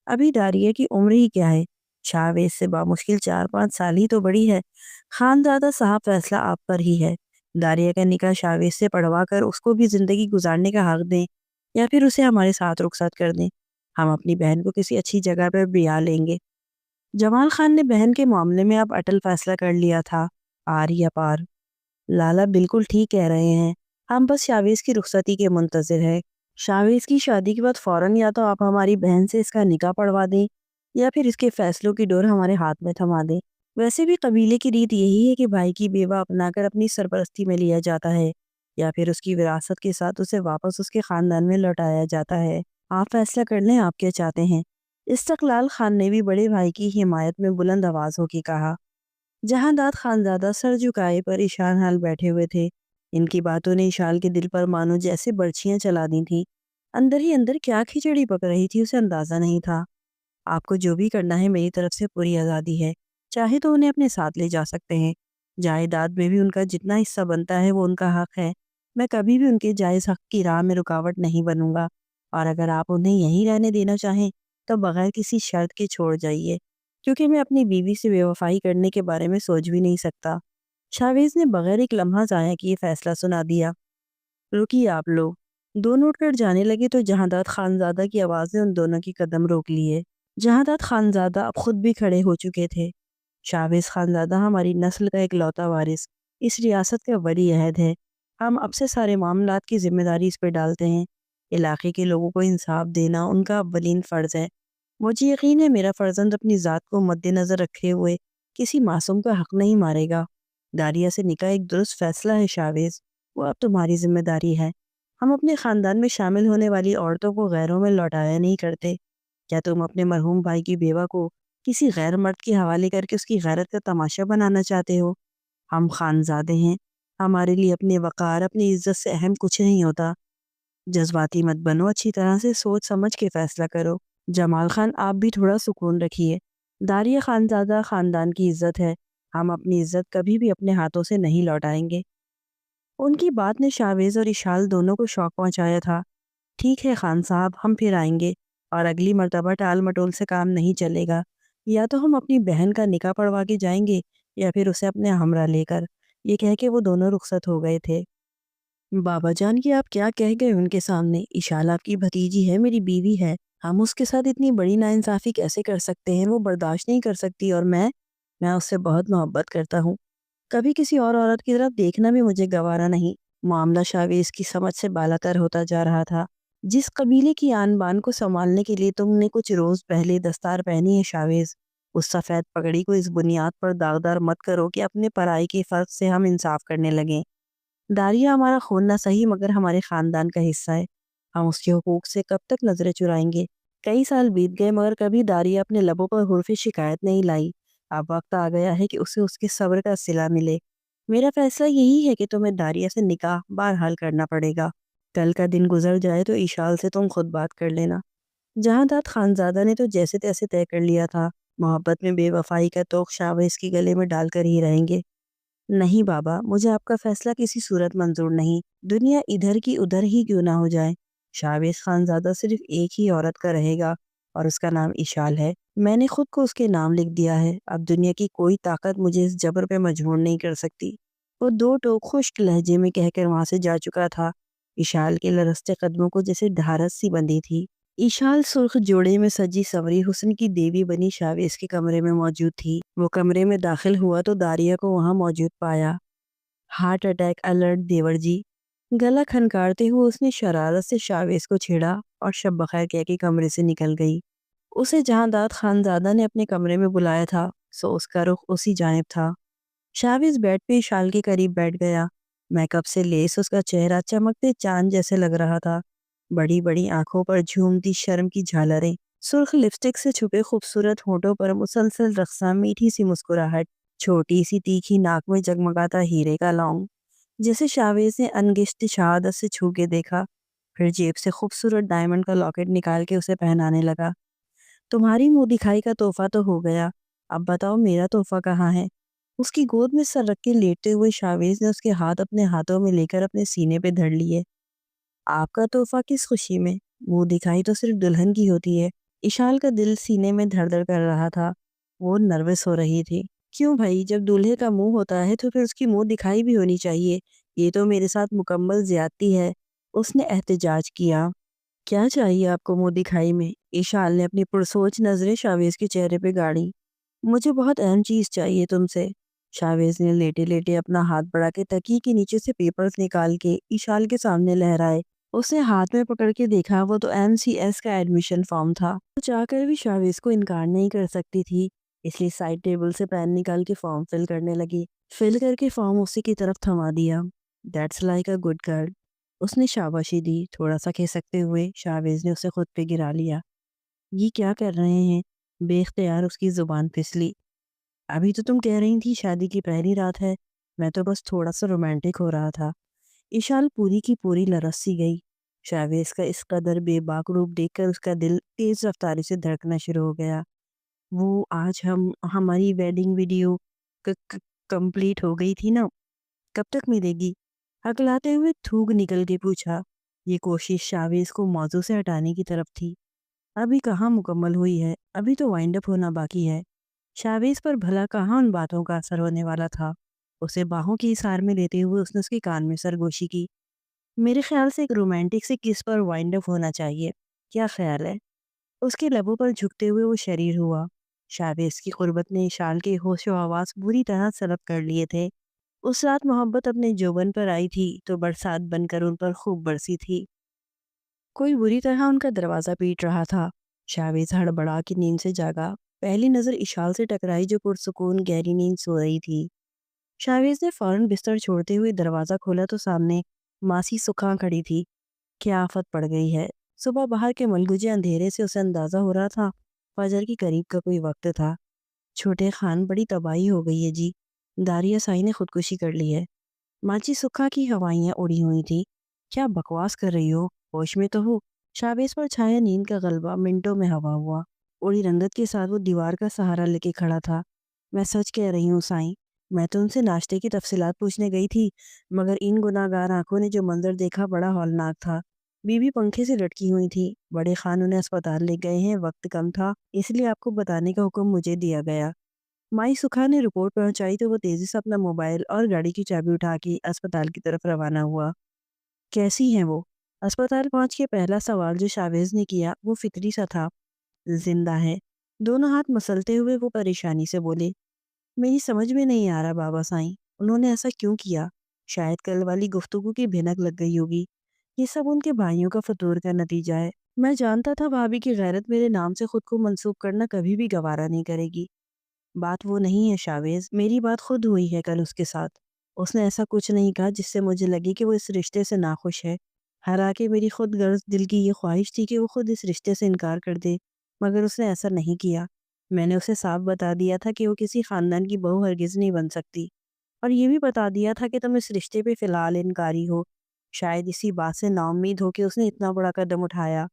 ابھی داریہ کی عمر ہی کیا ہے؟ شاویز سے بامشکل 4-5 سال ہی تو بڑی ہے۔ خانزادہ صاحب فیصلہ آپ پر ہی ہے۔ داریہ کا نکاح شاویز سے پڑھوا کر اس کو بھی زندگی گزارنے کا حق دیں، یا پھر اسے ہمارے ساتھ رخصت کر دیں۔ ہم اپنی بہن کو کسی اچھی جگہ پر بیاہ لیں گے۔ جمال خان نے بہن کے معاملے میں اب اٹل فیصلہ کر لیا تھا، آر یا پار۔ لالا بالکل ٹھیک کہہ رہے ہیں، ہم بس شاویز کی رخصتی کے منتظر ہیں۔ شاویز کی شادی کے بعد فوراً یا تو آپ ہماری بہن سے اس کا نکاح پڑھوا دیں، یا پھر اس کے فیصلوں کی ڈور ہمارے ہاتھ میں تھما دیں۔ ویسے بھی قبیلے کی ریت یہی ہے کہ بھائی کی بیوہ اپنا کر اپنی سرپرستی میں لیا جاتا ہے، یا پھر اس کی وراثت کے ساتھ اسے واپس اس کے خاندان میں لوٹایا جاتا ہے۔ آپ فیصلہ کر لیں، آپ کیا چاہتے ہیں؟ استقلال خان نے بھی بڑے بھائی کی حمایت میں بلند آواز ہو کے کہا۔ جہاں داد خانزادہ سر جھکائے پر ایشان حال بیٹھے ہوئے تھے۔ ان کی باتوں نے ایشان کے دل پر مانو جیسے برچھیاں چلا دی تھیں۔ اندر ہی اندر کیا کھچڑی پک رہی تھی اسے اندازہ نہیں تھا۔ آپ کو جو بھی کرنا ہے میری طرف سے پوری آزادی ہے، چاہے تو انہیں اپنے ساتھ لے جا سکتے ہیں۔ جائیداد میں بھی ان کا جتنا حصہ بنتا ہے وہ ان کا حق ہے۔ میں کبھی بھی ان کے جائز حق کی راہ میں رکاوٹ نہیں بنوں گا، اور اگر آپ انہیں یہیں رہنے دینا چاہیں تو بغیر کسی شرط کے چھوڑ جائیے، کیونکہ میں اپنی بیوی سے بے وفائی کرنے کے بارے میں سوچ بھی نہیں سکتا۔ شاویز نے بغیر ایک لمحہ ضائع کیے فیصلہ سنا دیا۔ رکیے آپ لوگ۔ دونوں اٹھ کر جانے لگے تو جہانداد خانزادہ کی آواز نے ان دونوں کی قدم روک لیے۔ جہانداد خانزادہ اب خود بھی کھڑے ہو چکے تھے۔ شاویز خانزادہ ہماری نسل کا اکلوتا وارث، اس ریاست کا ولی عہد ہے۔ ہم اب سے سارے معاملات کی ذمہ داری اس پہ ڈالتے ہیں۔ علاقے کے لوگوں کو انصاف دینا ان کا اولین فرض ہے۔ مجھے یقین ہے میرا فرزند اپنی ذات کو مد نظر رکھے ہوئے کسی معصوم کا حق نہیں مارے گا۔ داریہ سے نکاح ایک درست فیصلہ ہے شاویز، وہ اب تمہاری ذمہ داری ہے۔ ہم اپنے خاندان میں شامل ہونے والی عورتوں کو غیروں میں لوٹایا نہیں کرتے۔ کیا تم اپنے مرحوم بھائی کی بیوہ کو کسی غیر مرد کے حوالے کر کے اس کی غیرت کا تماشا بنانا چاہتے ہو؟ ہم خانزادے ہیں، ہمارے لیے اپنے وقار، اپنی عزت سے اہم کچھ نہیں ہوتا۔ جذباتی مت بنو، اچھی طرح سے سوچ سمجھ کے فیصلہ کرو۔ جمال خان آپ بھی تھوڑا سکون رکھیے، داریہ خانزادہ خاندان کی عزت ہے، ہم اپنی عزت کبھی بھی اپنے ہاتھوں سے نہیں لوٹائیں گے۔ ان کی بات نے شاویز اور ایشال دونوں کو شوق پہنچایا تھا۔ ٹھیک ہے خان صاحب، ہم پھر آئیں گے، اور اگلی مرتبہ ٹال مٹول سے کام نہیں چلے گا۔ یا تو ہم اپنی بہن کا نکاح پڑھوا کے جائیں گے، یا پھر اسے اپنے ہمراہ لے کر۔ یہ کہہ کے وہ دونوں رخصت ہو گئے تھے۔ بابا جان کی آپ کیا کہہ گئے ان کے سامنے؟ ایشال آپ کی بھتیجی ہے، میری بیوی ہے، ہم اس کے ساتھ اتنی بڑی ناانصافی کیسے کر سکتے ہیں؟ وہ برداشت نہیں کر سکتی، اور میں اس سے بہت محبت کرتا ہوں۔ کبھی کسی اور عورت کی طرف دیکھنا بھی مجھے گوارا نہیں۔ معاملہ شاویز کی سمجھ سے بالاتر ہوتا جا رہا تھا۔ جس قبیلے کی آن بان کو سنبھالنے کے لیے تم نے کچھ روز پہلے دستار پہنی ہے شاویز، اس سفید پگڑی کو اس بنیاد پر داغدار مت کرو کہ اپنے پرائی کے فرق سے ہم انصاف کرنے لگیں۔ داریہ ہمارا خون نہ صحیح مگر ہمارے خاندان کا حصہ ہے، ہم اس کے حقوق سے کب تک نظریں چرائیں گے؟ کئی سال بیت گئے مگر کبھی داریہ اپنے لبوں پر حرف شکایت نہیں لائی۔ اب وقت آ گیا ہے کہ اسے اس کے صبر کا صلہ ملے۔ میرا فیصلہ یہی ہے کہ تمہیں داریہ سے نکاح بہرحال کرنا پڑے گا۔ کل کا دن گزر جائے تو ایشال سے تم خود بات کر لینا۔ جہاں داد خانزادہ نے تو جیسے تیسے طے کر لیا تھا، محبت میں بے وفائی کا توق شاویز کی گلے میں ڈال کر ہی رہیں گے۔ نہیں بابا، مجھے آپ کا فیصلہ کسی صورت منظور نہیں، دنیا ادھر کی ادھر ہی کیوں نہ ہو جائے۔ شاویز خانزادہ صرف ایک ہی عورت کا رہے گا اور اس کا نام اشال ہے۔ میں نے خود کو اس کے نام لکھ دیا ہے، اب دنیا کی کوئی طاقت مجھے اس جبر پہ مجبور نہیں کر سکتی۔ وہ دو ٹوک خشک لہجے میں کہہ کر وہاں سے جا چکا تھا۔ اشال کے لرزتے قدموں کو جیسے ڈھارس سی بندھی تھی۔ اشال سرخ جوڑے میں سجی سوری حسن کی دیوی بنی شاویز کے کمرے میں موجود تھی۔ وہ کمرے میں داخل ہوا تو داریہ کو وہاں موجود پایا۔ ہارٹ اٹیک الرٹ دیور جی۔ گلا کھنکارتے ہوئے اس نے شرارت سے شاویز کو چھیڑا اور شب بخیر کہہ کے کمرے سے نکل گئی۔ اسے جہاں داد خانزادہ نے اپنے کمرے میں بلایا تھا سو اس کا رخ اسی جانب تھا۔ شاویز بیڈ پہ اشال کے قریب بیٹھ گیا۔ میک اپ سے لیس اس کا چہرہ چمکتے چاند جیسے لگ رہا تھا۔ بڑی بڑی آنکھوں پر جھومتی شرم کی جھالریں، سرخ لپسٹک سے چھپے خوبصورت ہونٹوں پر مسلسل رقصاں میٹھی سی مسکراہٹ، چھوٹی سی تیکھی ناک میں جگمگاتا ہیرے کا لونگ، جسے شاویز نے انگشت شہادت سے چھو کے دیکھا، پھر جیب سے خوبصورت ڈائمنڈ کا لاکٹ نکال کے اسے پہنانے لگا۔ تمہاری منہ دکھائی کا تحفہ تو ہو گیا، اب بتاؤ میرا تحفہ کہاں ہے؟ اس کی گود میں سر رکھ کے لیٹتے ہوئے شاویز نے اس کے ہاتھ اپنے ہاتھوں میں لے کر اپنے سینے پہ دھر لیے۔ آپ کا تحفہ کس خوشی میں؟ منہ دکھائی تو صرف دلہن کی ہوتی ہے۔ اشال کا دل سینے میں دھڑ دھڑ کر رہا تھا، وہ نروس ہو رہی تھی۔ کیوں بھائی، جب دولہے کا منہ ہوتا ہے تو پھر اس کی منہ دکھائی بھی ہونی چاہیے، یہ تو میرے ساتھ مکمل زیادتی ہے، اس نے احتجاج کیا۔ کیا چاہیے آپ کو منہ دکھائی میں؟ اشال نے اپنی پرسوچ نظریں شاویز کے چہرے پہ گاڑی۔ مجھے بہت اہم چیز چاہیے تم سے۔ شاویز نے لیٹے لیٹے اپنا ہاتھ بڑھا کے تکیے کے نیچے سے پیپرز نکال کے اشال کے سامنے لہرائے۔ اس نے ہاتھ میں پکڑ کے دیکھا، وہ تو MCS کا ایڈمیشن فارم تھا۔ وہ چاہ کر بھی شاویز کو انکار نہیں کر سکتی تھی، اس لیے سائڈ ٹیبل سے پین نکال کے فارم فل کرنے لگی۔ فل کر کے فارم اسی کی طرف تھما دیا۔ That's like a good girl, اس نے شاباشی دی۔ تھوڑا سا کھسکتے ہوئے شاویز نے اسے خود پہ گرا لیا۔ یہ کیا کر رہے ہیں؟ بے اختیار اس کی زبان پھسلی۔ ابھی تو تم کہہ رہی تھی شادی کی پہلی رات ہے، میں تو بس تھوڑا سا رومانٹک ہو رہا تھا۔ اشال پوری کی پوری لرز سی گئی۔ شاویز کا اس قدر بے باک روپ دیکھ کر اس کا دل تیز رفتاری سے دھڑکنا شروع ہو گیا۔ وہ آج ہماری ویڈنگ ویڈیو کمپلیٹ ہو گئی تھی نا، کب تک ملے گی؟ ہکلاتے ہوئے تھوک نکل کے پوچھا۔ یہ کوشش شاویز کو موضوع سے ہٹانے کی طرف تھی۔ ابھی کہاں مکمل ہوئی ہے، ابھی تو وائنڈ اپ ہونا باقی ہے۔ شاویز پر بھلا کہاں ان باتوں کا اثر ہونے والا تھا۔ اسے باہوں کی اثار میں لیتے ہوئے اس نے اس کے کان میں سرگوشی کی۔ میرے خیال سے ایک رومانٹک سے کس پر وائنڈ اپ ہونا چاہیے، کیا خیال ہے؟ اس کے لبوں پر جھکتے ہوئے وہ شریر ہوا۔ شاویز کی قربت نے اشال کے ہوش و حواس بری طرح سلب کر لیے تھے۔ اس رات محبت اپنے جوبن پر آئی تھی تو برسات بن کر ان پر خوب برسی تھی۔ کوئی بری طرح ان کا دروازہ پیٹ رہا تھا۔ شاویز ہڑبڑا کے نیند سے جاگا، پہلی نظر اشال سے ٹکرائی جو پرسکون گہری نیند سو رہی تھی۔ شاویز نے فوراً بستر چھوڑتے ہوئے دروازہ کھولا تو سامنے ماسی سکھاں کھڑی تھی۔ کیا آفت پڑ گئی ہے؟ صبح باہر کے ملگجے اندھیرے سے اسے اندازہ ہو رہا تھا فجر کی قریب کا کوئی وقت تھا۔ چھوٹے خان، بڑی تباہی ہو گئی ہے جی، داریہ سائی نے خودکشی کر لی ہے۔ ماچی سکھا کی ہوائیاں اڑی ہوئی تھی۔ کیا بکواس کر رہی ہو؟ ہوش میں تو ہو؟ شاویز پر چھایا نیند کا غلبہ منٹوں میں ہوا ہوا۔ اڑی رنگت کے ساتھ وہ دیوار کا سہارا لے کے کھڑا تھا۔ میں سچ کہہ رہی ہوں سائیں، میں تو ان سے ناشتے کی تفصیلات پوچھنے گئی تھی، مگر ان گناہگار آنکھوں نے جو منظر دیکھا بڑا ہولناک تھا۔ بیوی پنکھے سے لٹکی ہوئی تھی۔ بڑے خان انہیں اسپتال لے گئے ہیں، وقت کم تھا اس لیے آپ کو بتانے کا حکم مجھے دیا گیا۔ مائی سکھا نے رپورٹ پہنچائی تو وہ تیزی سے اپنا موبائل اور گاڑی کی چابی اٹھا کے اسپتال کی طرف روانہ ہوا۔ کیسی ہیں وہ؟ اسپتال پہنچ کے پہلا سوال جو شاویز نے کیا وہ فطری سا تھا۔ زندہ ہے، دونوں ہاتھ مسلتے ہوئے وہ پریشانی سے بولے۔ میری سمجھ میں نہیں آ رہا بابا سائیں، انہوں نے ایسا کیوں کیا؟ شاید کل والی گفتگو کی بھنک لگ گئی ہوگی۔ یہ سب ان کے بھائیوں کا فتور کا نتیجہ ہے۔ میں جانتا تھا بھابھی کی غیرت میرے نام سے خود کو منسوب کرنا کبھی بھی گوارا نہیں کرے گی۔ بات وہ نہیں ہے شاویز، میری بات خود ہوئی ہے کل اس کے ساتھ۔ اس نے ایسا کچھ نہیں کہا جس سے مجھے لگے کہ وہ اس رشتے سے ناخوش ہے۔ حالانکہ میری خود غرض دل کی یہ خواہش تھی کہ وہ خود اس رشتے سے انکار کر دے، مگر اس نے ایسا نہیں کیا۔ میں نے اسے صاف بتا دیا تھا کہ وہ کسی خاندان کی بہو ہرگز نہیں بن سکتی، اور یہ بھی بتا دیا تھا کہ تم اس رشتے پہ فی الحال انکاری ہو۔ شاید اسی بات سے نا امید ہو کہ اس نے اتنا بڑا قدم اٹھایا۔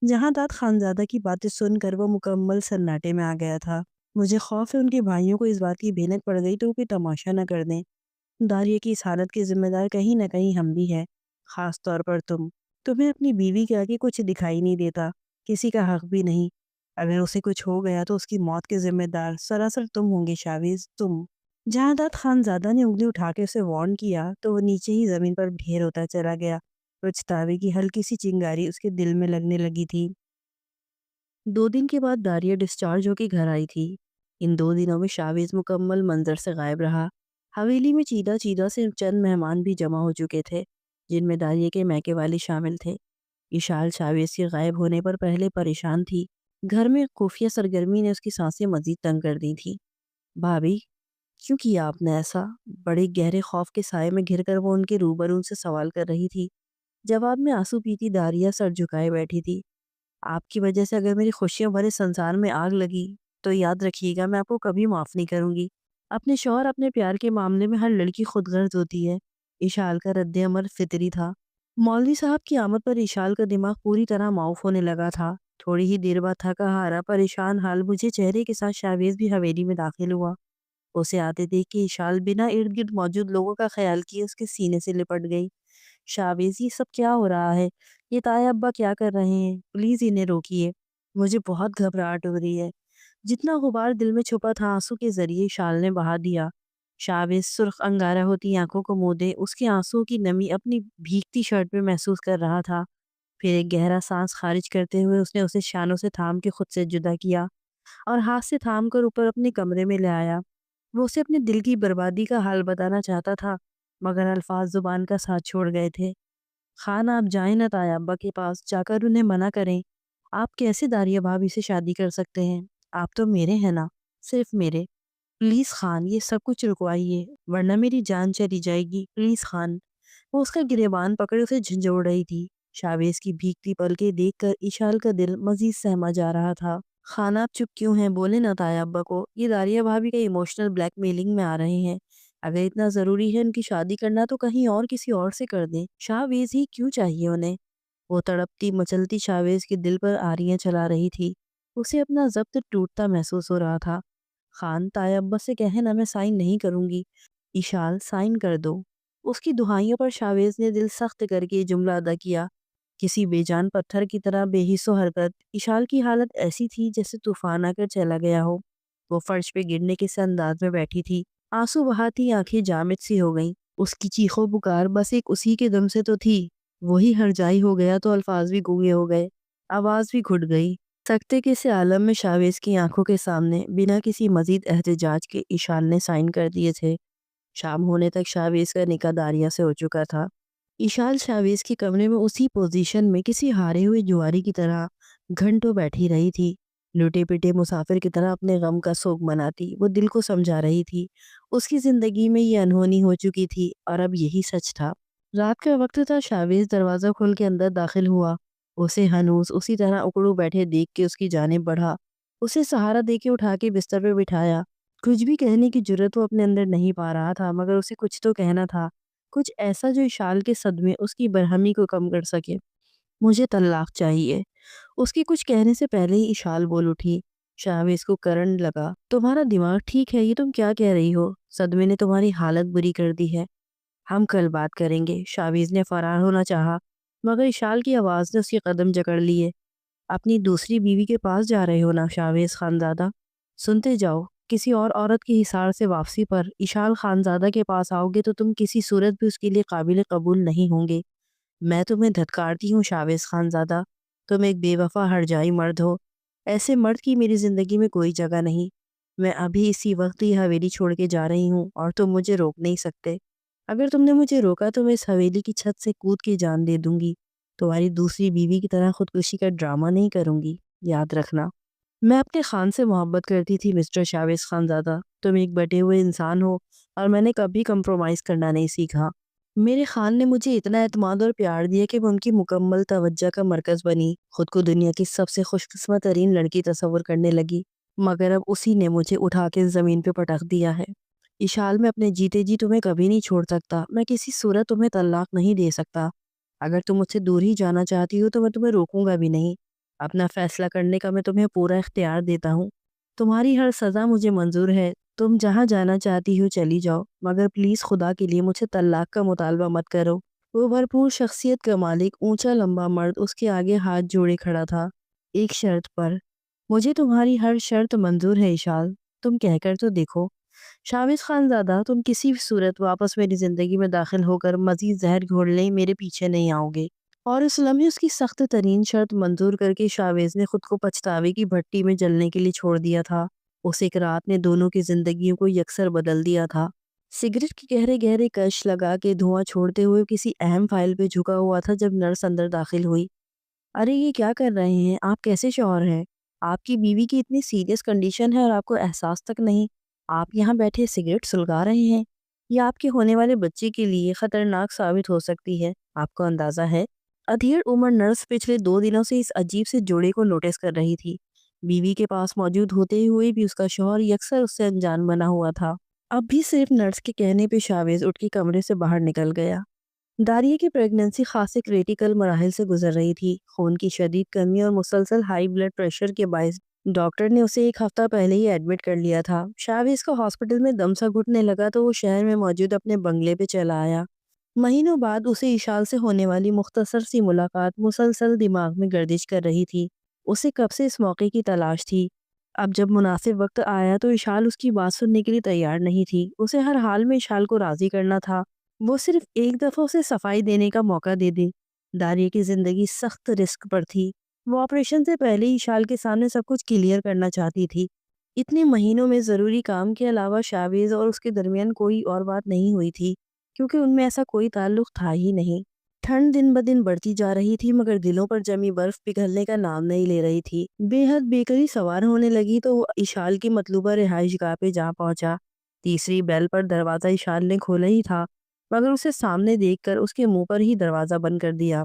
جہاں داد خانزادہ کی باتیں سن کر وہ مکمل سناٹے میں آ گیا تھا۔ مجھے خوف ہے ان کے بھائیوں کو اس بات کی بھینک پڑ گئی تو وہ کوئی تماشا نہ کر دیں۔ داریہ کی اس حالت کے ذمہ دار کہیں نہ کہیں ہم بھی ہیں، خاص طور پر تم۔ تمہیں اپنی بیوی کے آگے کچھ دکھائی نہیں دیتا، کسی کا حق بھی نہیں۔ اگر اسے کچھ ہو گیا تو اس کی موت کے ذمہ دار سراسر تم ہوں گے شاویز، تم۔ جہاں داد خانزادہ نے انگلی اٹھا کے اسے وارن کیا تو وہ نیچے ہی زمین پر ڈھیر ہوتا چلا گیا۔ پچھتاوے کی ہلکی سی چنگاری اس کے دل میں لگنے لگی تھی۔ 2 دن کے بعد داریہ ڈسچارج ہو کے گھر آئی تھی۔ ان 2 دنوں میں شاویز مکمل منظر سے غائب رہا۔ حویلی میں چیدہ چیدہ سے چند مہمان بھی جمع ہو چکے تھے، جن میں داریہ کے میکے والے شامل تھے۔ اشال شاویز کے غائب ہونے پر پہلے پریشان تھی۔ گھر میں خفیہ سرگرمی نے اس کی سانسیں مزید تنگ کر دی تھی۔ بھابھی، کیوں کیا آپ نے ایسا؟ بڑے گہرے خوف کے سائے میں گھر کر وہ ان کے روبرو ان سے سوال کر رہی تھی۔ جواب میں آنسو پیتی داریہ سر جھکائے بیٹھی تھی۔ آپ کی وجہ سے اگر میری خوشیاں بھرے سنسار میں آگ لگی تو یاد رکھیے گا، میں آپ کو کبھی معاف نہیں کروں گی۔ اپنے شوہر اپنے پیار کے معاملے میں ہر لڑکی خود غرض ہوتی ہے۔ اشال کا رد عمل فطری تھا۔ مولوی صاحب کی آمد پر اشال کا دماغ پوری طرح معاف ہونے لگا تھا۔ تھوڑی ہی دیر بعد تھکا ہارا پریشان حال مجھے چہرے کے ساتھ شاویز بھی حویلی میں داخل ہوا۔ اسے آتے دیکھ کے اشال بنا ارد گرد موجود لوگوں کا خیال کیے اس کے سینے سے لپٹ گئی۔ شاویز، یہ سب کیا ہو رہا ہے؟ یہ تایا ابا کیا کر رہے ہیں؟ پلیز انہیں روکیے، مجھے بہت گھبراہٹ ہو رہی ہے۔ جتنا غبار دل میں چھپا تھا آنسو کے ذریعے شال نے بہا دیا۔ شاویز سرخ انگارہ ہوتی آنکھوں کو مودے اس کے آنسو کی نمی اپنی بھیگتی شرٹ میں محسوس کر رہا تھا۔ پھر ایک گہرا سانس خارج کرتے ہوئے اس نے اسے شانوں سے تھام کے خود سے جدا کیا اور ہاتھ سے تھام کر اوپر اپنے کمرے میں لے آیا۔ وہ اسے اپنے دل کی بربادی کا حال بتانا چاہتا تھا، مگر الفاظ زبان کا ساتھ چھوڑ گئے تھے۔ خان، آپ جائیں نہ تایا ابا کے پاس، جا کر انہیں منع کریں۔ آپ کیسے داریہ بھابھی سے شادی کر سکتے ہیں؟ آپ تو میرے ہیں نا، صرف میرے۔ پلیز خان، یہ سب کچھ رکوائیے ورنہ میری جان چلی جائے گی، پلیز خان۔ وہ اس کا گریبان پکڑے اسے جھنجھوڑ رہی تھی۔ شاویز کی بھیگتی پلکیں دیکھ کر اشال کا دل مزید سہما جا رہا تھا۔ خان، آپ چپ کیوں ہیں؟ بولے نہ تایا ابا کو، یہ داریہ بھابھی کا ایموشنل بلیک میلنگ میں آ رہے ہیں۔ اگر اتنا ضروری ہے ان کی شادی کرنا تو کہیں اور کسی اور سے کر دیں۔ شاویز ہی کیوں چاہیے انہیں؟ وہ تڑپتی مچلتی شاویز کے دل پر آریاں چلا رہی تھی۔ اسے اپنا ضبط ٹوٹتا محسوس ہو رہا تھا۔ خان، تایا ابا سے کہیں نا، میں سائن نہیں کروں گی۔ اشال، سائن کر دو۔ اس کی دہائیوں پر شاویز نے دل سخت کر کے یہ جملہ ادا کیا۔ کسی بے جان پتھر کی طرح بے حس و حرکت۔ اشال کی حالت ایسی تھی جیسے طوفان آ کر چلا گیا ہو۔ وہ فرش پہ گرنے کے سے انداز میں بیٹھی تھی، آنسو بہاتی آنکھیں جامد سی ہو گئیں۔ اس کی چیخو پکار بس ایک اسی کے دم سے تو تھی، وہی ہرجائی ہو گیا تو الفاظ بھی گونگے ہو گئے، آواز بھی گھٹ گئی۔ سکتے کے سے عالم میں شاویز کی آنکھوں کے سامنے بنا کسی مزید احتجاج کے اشال نے سائن کر دیے تھے۔ شام ہونے تک شاویز کا نکاح داریہ سے ہو چکا تھا۔ اشال شاویز کے کمرے میں اسی پوزیشن میں کسی ہارے ہوئے جواری کی طرح گھنٹوں بیٹھی رہی تھی، لوٹے پٹے مسافر کی طرح اپنے غم کا سوگ مناتی۔ وہ دل کو سمجھا رہی تھی، اس کی زندگی میں یہ انہونی ہو چکی تھی اور اب یہی سچ تھا۔ رات کا وقت تھا۔ شاویز دروازہ کھول کے اندر داخل ہوا۔ اسے ہنوز اسی طرح اکڑو بیٹھے دیکھ کے اس کی جانب بڑھا، اسے سہارا دے کے اٹھا کے بستر پہ بٹھایا۔ کچھ بھی کہنے کی جرت وہ اپنے اندر نہیں پا رہا تھا، مگر اسے کچھ تو کہنا تھا، کچھ ایسا جو اشال کے صدمے، اس کی برہمی کو کم کر سکے۔ مجھے طلاق چاہیے۔ اس کے کچھ کہنے سے پہلے ہی اشال بول اٹھی۔ شاویز کو کرنٹ لگا، تمہارا دماغ ٹھیک ہے؟ یہ تم کیا کہہ رہی ہو؟ صدمے نے تمہاری حالت بری کر دی ہے۔ ہم کل بات کریں گے۔ شاویز نے فرار ہونا چاہا، مگر اشال کی آواز نے اس کے قدم جکڑ لیے۔ اپنی دوسری بیوی کے پاس جا رہے ہو نا شاویز خانزادہ؟ سنتے جاؤ، کسی اور عورت کی حصار سے واپسی پر اشال خانزادہ کے پاس آؤ گے تو تم کسی صورت بھی اس کے لیے قابل قبول نہیں ہوں گے۔ میں تمہیں دھتکارتی ہوں شاویز خانزادہ، تم ایک بے وفا ہرجائی مرد ہو۔ ایسے مرد کی میری زندگی میں کوئی جگہ نہیں۔ میں ابھی اسی وقت یہ حویلی چھوڑ کے جا رہی ہوں اور تم مجھے روک نہیں سکتے۔ اگر تم نے مجھے روکا تو میں اس حویلی کی چھت سے کود کے جان دے دوں گی۔ تمہاری دوسری بیوی کی طرح خودکشی کا ڈرامہ نہیں کروں گی، یاد رکھنا۔ میں اپنے خان سے محبت کرتی تھی مسٹر شاویز خانزادہ، تم ایک بٹے ہوئے انسان ہو اور میں نے کبھی کمپرومائز کرنا نہیں سیکھا۔ میرے خان نے مجھے اتنا اعتماد اور پیار دیا کہ میں ان کی مکمل توجہ کا مرکز بنی، خود کو دنیا کی سب سے خوش قسمت ترین لڑکی تصور کرنے لگی، مگر اب اسی نے مجھے اٹھا کے زمین پہ پٹخ دیا ہے۔ اشال، میں اپنے جیتے جی تمہیں کبھی نہیں چھوڑ سکتا، میں کسی صورت تمہیں طلاق نہیں دے سکتا۔ اگر تم مجھ سے دور ہی جانا چاہتی ہو تو میں تمہیں روکوں گا بھی نہیں، اپنا فیصلہ کرنے کا میں تمہیں پورا اختیار دیتا ہوں۔ تمہاری ہر سزا مجھے منظور ہے، تم جہاں جانا چاہتی ہو چلی جاؤ، مگر پلیز خدا کے لیے مجھے طلاق کا مطالبہ مت کرو۔ وہ بھرپور شخصیت کا مالک اونچا لمبا مرد اس کے آگے ہاتھ جوڑے کھڑا تھا۔ ایک شرط پر۔ مجھے تمہاری ہر شرط منظور ہے اشال، تم کہہ کر تو دیکھو۔ شاویز خان زادہ، تم کسی بھی صورت واپس میری زندگی میں داخل ہو کر مزید زہر گھول میرے پیچھے نہیں آؤ گے۔ اور اس لمحے اس کی سخت ترین شرط منظور کر کے شاویز نے خود کو پچھتاوے کی بھٹی میں جلنے کے لیے چھوڑ دیا تھا۔ اس ایک رات نے دونوں کی زندگیوں کو یکسر بدل دیا تھا۔ سگریٹ کے گہرے گہرے کش لگا کے دھواں چھوڑتے ہوئے کسی اہم فائل پہ جھکا ہوا تھا جب نرس اندر داخل ہوئی۔ ارے یہ کیا کر رہے ہیں آپ؟ کیسے شوہر ہیں؟ آپ کی بیوی کی اتنی سیریس کنڈیشن ہے اور آپ کو احساس تک نہیں؟ آپ یہاں بیٹھے سگریٹ سلگا رہے ہیں؟ یہ آپ کے ہونے والے بچے کے لیے خطرناک ثابت ہو سکتی ہے، آپ کو اندازہ ہے؟ ادھیڑ عمر نرس پچھلے 2 دنوں سے اس عجیب سے جوڑے کو نوٹس کر رہی تھی۔ بیوی کے پاس موجود ہوتے ہوئے بھی اس کا شوہر یکسر اس سے انجان بنا ہوا تھا۔ اب بھی صرف نرس کے کہنے پہ شاویز اٹھ کے کمرے سے باہر نکل گیا۔ داریہ کی پریگننسی خاصے کریٹیکل مراحل سے گزر رہی تھی۔ خون کی شدید کمی اور مسلسل ہائی بلڈ پریشر کے باعث ڈاکٹر نے اسے 1 ہفتہ پہلے ہی ایڈمٹ کر لیا تھا۔ شاویز کو ہاسپٹل میں دم سا گھٹنے لگا تو وہ شہر میں موجود اپنے بنگلے پہ چلا آیا۔ مہینوں بعد اسے اشال سے ہونے والی مختصر سی ملاقات مسلسل دماغ میں گردش کر رہی تھی۔ اسے کب سے اس موقع کی تلاش تھی۔ اب جب مناسب وقت آیا تو اشال اس کی بات سننے کے لیے تیار نہیں تھی۔ اسے ہر حال میں اشال کو راضی کرنا تھا۔ وہ صرف ایک دفعہ اسے صفائی دینے کا موقع دے دے۔ داریہ کی زندگی سخت رسک پر تھی۔ وہ آپریشن سے پہلے ہی اشال کے سامنے سب کچھ کلیئر کرنا چاہتی تھی۔ اتنے مہینوں میں ضروری کام کے علاوہ شاویز اور اس کے درمیان کوئی اور بات نہیں ہوئی تھی، کیونکہ ان میں ایسا کوئی تعلق تھا ہی نہیں۔ ٹھنڈ دن بدن بڑھتی جا رہی تھی مگر دلوں پر جمی برف پگھلنے کا نام نہیں لے رہی تھی۔ بے حد بےقلی سوار ہونے لگی تو وہ اشال کی مطلوبہ رہائش گاہ پہ جا پہنچا۔ تیسری بیل پر دروازہ اشال نے کھولا ہی تھا مگر اسے سامنے دیکھ کر اس کے منہ پر ہی دروازہ بند کر دیا۔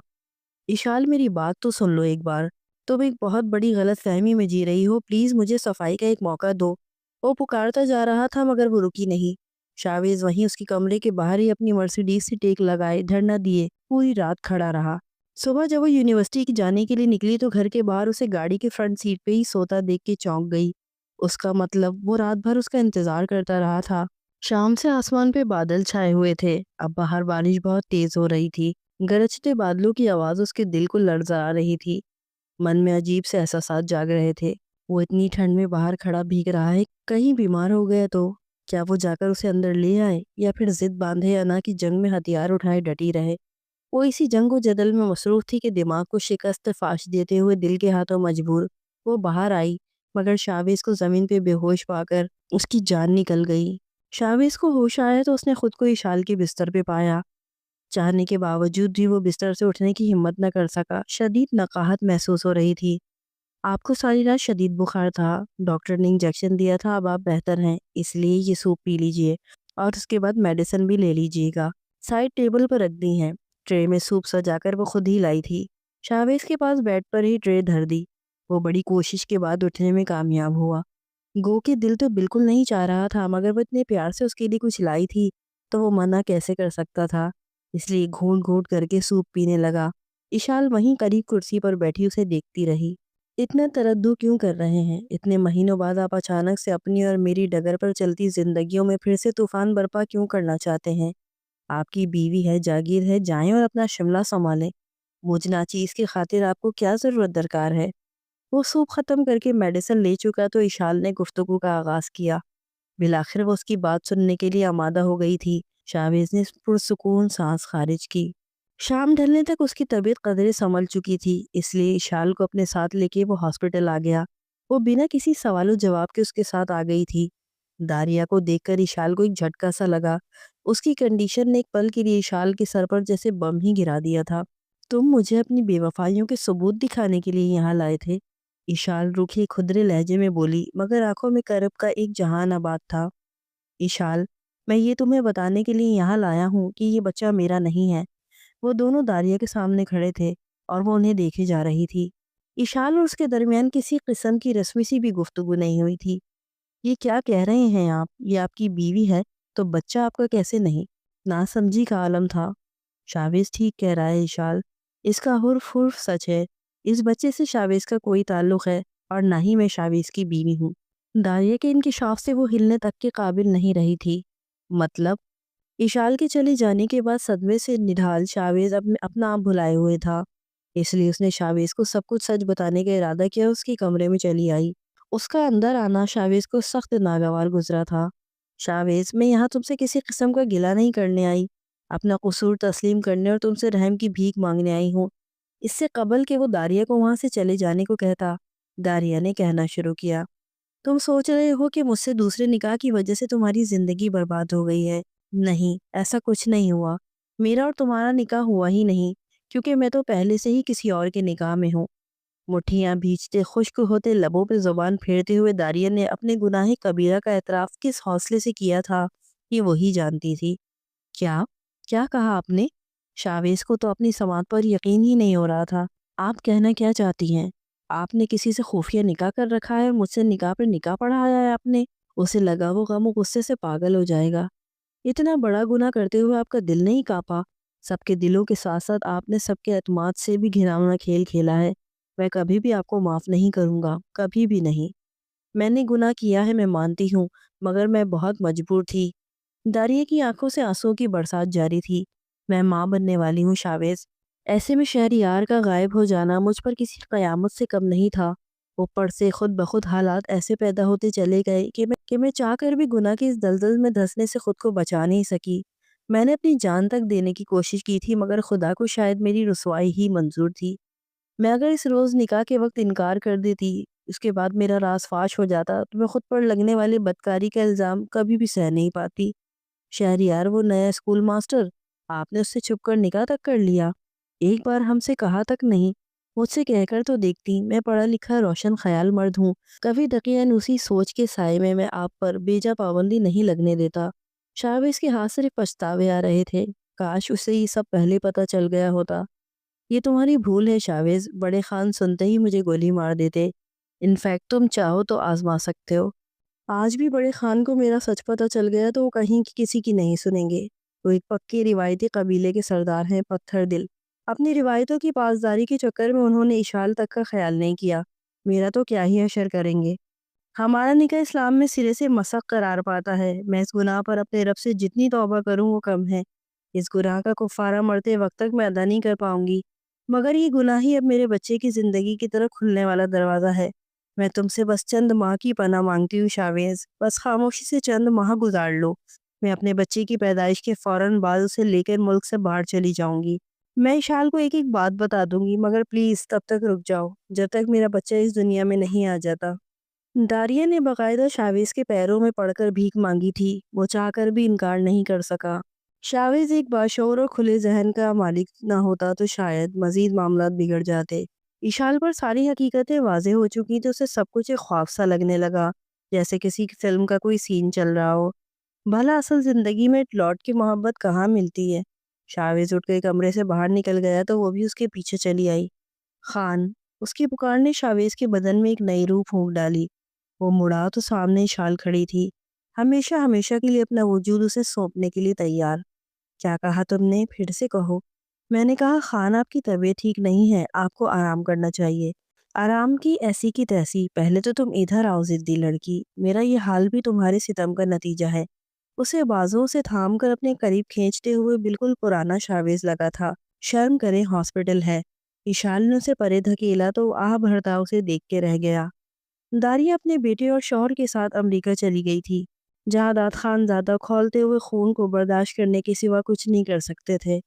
اشال میری بات تو سن لو ایک بار، تم ایک بہت بڑی غلط فہمی میں جی رہی ہو، پلیز مجھے صفائی کا ایک موقع دو۔ وہ پکارتا جا رہا تھا مگر وہ رکی نہیں۔ شاویز وہیں اس کی کمرے کے باہر ہی اپنی مرسیڈیز سے ٹیک لگائے دھرنا دیے پوری رات کھڑا رہا۔ صبح جب وہ یونیورسٹی کی جانے کے لیے نکلی تو گھر کے باہر اسے گاڑی کے فرنٹ سیٹ پہ ہی سوتا دیکھ کے چونک گئی۔ اس کا مطلب وہ رات بھر اس کا انتظار کرتا رہا تھا۔ شام سے آسمان پہ بادل چھائے ہوئے تھے، اب باہر بارش بہت تیز ہو رہی تھی۔ گرجتے بادلوں کی آواز اس کے دل کو لرزا رہی تھی۔ من میں عجیب سے احساسات جاگ رہے تھے۔ وہ اتنی ٹھنڈ میں باہر کھڑا بھیگ رہا ہے، کہیں بیمار ہو گیا تو کیا وہ جا کر اسے اندر لے آئے یا پھر ضد باندھے یا نہ کہ جنگ میں ہتھیار اٹھائے ڈٹی رہے۔ وہ اسی جنگ و جدل میں مصروف تھی کہ دماغ کو شکست فاش دیتے ہوئے دل کے ہاتھوں مجبور وہ باہر آئی، مگر شاویز کو زمین پہ بے ہوش پا کر اس کی جان نکل گئی۔ شاویز کو ہوش آیا تو اس نے خود کو اشال کے بستر پہ پایا۔ چاہنے کے باوجود بھی وہ بستر سے اٹھنے کی ہمت نہ کر سکا۔ شدید نقاہت محسوس ہو رہی تھی۔ آپ کو ساری رات شدید بخار تھا، ڈاکٹر نے انجیکشن دیا تھا، اب آپ بہتر ہیں، اس لیے یہ سوپ پی لیجئے اور اس کے بعد میڈیسن بھی لے لیجئے گا۔ سائڈ ٹیبل پر رکھ دی ہیں۔ ٹرے میں سوپ سجا کر وہ خود ہی لائی تھی۔ شاویز کے پاس بیڈ پر ہی ٹرے دھر دی۔ وہ بڑی کوشش کے بعد اٹھنے میں کامیاب ہوا۔ گو کے دل تو بالکل نہیں چاہ رہا تھا مگر وہ اتنے پیار سے اس کے لیے کچھ لائی تھی تو وہ منع کیسے کر سکتا تھا، اس لیے گھونٹ گھونٹ کر کے سوپ پینے لگا۔ اشال وہیں قریب کرسی پر بیٹھی اسے دیکھتی رہی۔ اتنا تردد کیوں کر رہے ہیں؟ اتنے مہینوں بعد آپ اچانک سے اپنی اور میری ڈگر پر چلتی زندگیوں میں پھر سے طوفان برپا کیوں کرنا چاہتے ہیں؟ آپ کی بیوی ہے، جاگیر ہے، جائیں اور اپنا شملہ سنبھالیں۔ مجھ ناچیز کی خاطر آپ کو کیا ضرورت درکار ہے؟ وہ سوپ ختم کر کے میڈیسن لے چکا تو اشال نے گفتگو کا آغاز کیا۔ بالآخر وہ اس کی بات سننے کے لیے آمادہ ہو گئی تھی۔ شاویز نے پرسکون سانس خارج کی۔ شام ڈھلنے تک اس کی طبیعت قدرے سنبھل چکی تھی، اس لیے اشال کو اپنے ساتھ لے کے وہ ہاسپٹل آ گیا۔ وہ بنا کسی سوال و جواب کے اس کے ساتھ آ گئی تھی۔ داریہ کو دیکھ کر اشال کو ایک جھٹکا سا لگا۔ اس کی کنڈیشن نے ایک پل کے لیے اشال کے سر پر جیسے بم ہی گرا دیا تھا۔ تم مجھے اپنی بے وفائیوں کے ثبوت دکھانے کے لیے یہاں لائے تھے؟ اشال روکھے کھدرے لہجے میں بولی مگر آنکھوں میں کرب کا ایک جہان آباد تھا۔ اشال، میں یہ تمہیں بتانے کے لیے یہاں لایا ہوں کہ یہ بچہ میرا نہیں ہے۔ وہ دونوں داریہ کے سامنے کھڑے تھے اور وہ انہیں دیکھے جا رہی تھی۔ اشال اور اس کے درمیان کسی قسم کی رسمی سی بھی گفتگو نہیں ہوئی تھی۔ یہ کیا کہہ رہے ہیں آپ؟ یہ آپ کی بیوی ہے تو بچہ آپ کا کیسے نہیں؟ ناسمجھی کا عالم تھا۔ شاویز ٹھیک کہہ رہا ہے اشال، اس کا حرف سچ ہے۔ اس بچے سے شاویز کا کوئی تعلق ہے اور نہ ہی میں شاویز کی بیوی ہوں۔ داریہ کے انکشاف سے وہ ہلنے تک کے قابل نہیں رہی تھی۔ مطلب اشال کے چلے جانے کے بعد صدمے سے نڈھال شاویز اپنا آپ بھلائے ہوئے تھا، اس لیے اس نے شاویز کو سب کچھ سچ بتانے کا ارادہ کیا۔ اس کے کمرے میں چلی آئی۔ اس کا اندر آنا شاویز کو سخت ناگوار گزرا تھا۔ شاویز، میں یہاں تم سے کسی قسم کا گلہ نہیں کرنے آئی، اپنا قصور تسلیم کرنے اور تم سے رحم کی بھیک مانگنے آئی ہوں۔ اس سے قبل کہ وہ داریہ کو وہاں سے چلے جانے کو کہتا، داریہ نے کہنا شروع کیا، تم سوچ رہے ہو کہ مجھ سے دوسرے نکاح کی وجہ سے تمہاری زندگی برباد ہو گئی ہے۔ نہیں، ایسا کچھ نہیں ہوا۔ میرا اور تمہارا نکاح ہوا ہی نہیں، کیونکہ میں تو پہلے سے ہی کسی اور کے نکاح میں ہوں۔ مٹھیاں بھیجتے، خشک ہوتے لبوں پہ زبان پھیرتے ہوئے داریہ نے اپنے گناہ کبیرہ کا اعتراف کس حوصلے سے کیا تھا یہ وہی جانتی تھی۔ کیا کیا کہا آپ نے؟ شاویز کو تو اپنی سماعت پر یقین ہی نہیں ہو رہا تھا۔ آپ کہنا کیا چاہتی ہیں؟ آپ نے کسی سے خفیہ نکاح کر رکھا ہے اور مجھ سے نکاح پر نکاح پڑھایا ہے آپ نے؟ اسے لگا وہ غم و غصے سے پاگل ہو جائے گا۔ اتنا بڑا گناہ کرتے ہوئے آپ کا دل نہیں کانپا؟ سب کے دلوں کے ساتھ ساتھ آپ نے سب کے اعتماد سے بھی گھناؤنا کھیل کھیلا ہے۔ میں کبھی بھی آپ کو معاف نہیں کروں گا، کبھی بھی نہیں۔ میں نے گناہ کیا ہے، میں مانتی ہوں، مگر میں بہت مجبور تھی۔ داریہ کی آنکھوں سے آنسوں کی برسات جاری تھی۔ میں ماں بننے والی ہوں شاویز۔ ایسے میں شہریار کا غائب ہو جانا مجھ پر کسی قیامت سے کم نہیں تھا۔ اوپر سے خود بخود حالات ایسے پیدا ہوتے چلے گئے کہ میں چاہ کر بھی گناہ کی اس دلدل میں دھنسنے سے خود کو بچا نہیں سکی۔ میں نے اپنی جان تک دینے کی کوشش کی تھی، مگر خدا کو شاید میری رسوائی ہی منظور تھی۔ میں اگر اس روز نکاح کے وقت انکار کر دیتی، اس کے بعد میرا راز فاش ہو جاتا، تو میں خود پر لگنے والے بدکاری کا الزام کبھی بھی سہ نہیں پاتی۔ شہریار، وہ نیا اسکول ماسٹر، آپ نے اس سے چھپ کر نکاح تک کر لیا؟ ایک بار ہم سے کہا تک نہیں؟ مجھ سے کہہ کر تو دیکھتی، میں پڑھا لکھا روشن خیال مرد ہوں، کبھی دقیقاً اسی سوچ کے سائے میں آپ پر بیجا پابندی نہیں لگنے دیتا۔ شاویز کے ہاتھ صرف پچھتاوے آ رہے تھے، کاش اسے یہ سب پہلے پتہ چل گیا ہوتا۔ یہ تمہاری بھول ہے شاویز، بڑے خان سنتے ہی مجھے گولی مار دیتے۔ انفیکٹ تم چاہو تو آزما سکتے ہو۔ آج بھی بڑے خان کو میرا سچ پتہ چل گیا تو وہ کہیں کسی کی نہیں سنیں گے۔ وہ ایک پکے روایتی قبیلے کے سردار ہیں، پتھر دل۔ اپنی روایتوں کی پاسداری کے چکر میں انہوں نے اشال تک کا خیال نہیں کیا۔ میرا تو کیا ہی حشر کریں گے۔ ہمارا نکاح اسلام میں سرے سے مسخ قرار پاتا ہے۔ میں اس گناہ پر اپنے رب سے جتنی توبہ کروں وہ کم ہے۔ اس گناہ کا کفارہ مرتے وقت تک میں ادا نہیں کر پاؤں گی، مگر یہ گناہ ہی اب میرے بچے کی زندگی کی طرف کھلنے والا دروازہ ہے۔ میں تم سے بس چند ماہ کی پناہ مانگتی ہوں شاویز، بس خاموشی سے چند ماہ گزار لو۔ میں اپنے بچے کی پیدائش کے فوراً بعد اسے لے کر ملک سے باہر چلی جاؤں گی۔ میں اشال کو ایک ایک بات بتا دوں گی، مگر پلیز تب تک رک جاؤ جب تک میرا بچہ اس دنیا میں نہیں آ جاتا۔ داریہ نے باقاعدہ شاویز کے پیروں میں پڑ کر بھیک مانگی تھی۔ وہ چاہ کر بھی انکار نہیں کر سکا۔ شاویز ایک باشعور اور کھلے ذہن کا مالک نہ ہوتا تو شاید مزید معاملات بگڑ جاتے۔ اشال پر ساری حقیقتیں واضح ہو چکی تو اسے سب کچھ ایک خواب سا لگنے لگا، جیسے کسی فلم کا کوئی سین چل رہا ہو۔ بھلا اصل زندگی میں لوٹ کے محبت کہاں ملتی ہے؟ شاویز اٹھ کے کمرے سے باہر نکل گیا تو وہ بھی اس کے پیچھے چلی آئی۔ خان، اس کی پکار نے شاویز کے بدن میں ایک نئی روح پھونک ڈالی۔ وہ مڑا تو سامنے اشال کھڑی تھی، ہمیشہ ہمیشہ کے لیے اپنا وجود اسے سونپنے کے لیے تیار۔ کیا کہا تم نے؟ پھر سے کہو۔ میں نے کہا خان، آپ کی طبیعت ٹھیک نہیں ہے، آپ کو آرام کرنا چاہیے۔ آرام کی ایسی کی تیسی، پہلے تو تم ادھر آؤ ضدی لڑکی، میرا یہ حال بھی تمہارے ستم کا نتیجہ ہے۔ اسے بازوں سے تھام کر اپنے قریب کھینچتے ہوئے بالکل پرانا شاویز لگا تھا۔ شرم کرے، ہاسپٹل ہے۔ اشال نے اسے پرے دھکیلا تو وہ آہ بھرتا اسے دیکھ کے رہ گیا۔ داریہ اپنے بیٹے اور شوہر کے ساتھ امریکہ چلی گئی تھی، جہاں داد خانزادہ کھولتے ہوئے خون کو برداشت کرنے کے سوا کچھ نہیں کر سکتے تھے۔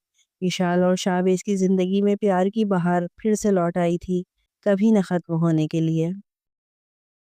اشال اور شاویز کی زندگی میں پیار کی بہار پھر سے لوٹ آئی تھی، کبھی نہ ختم ہونے کے لیے۔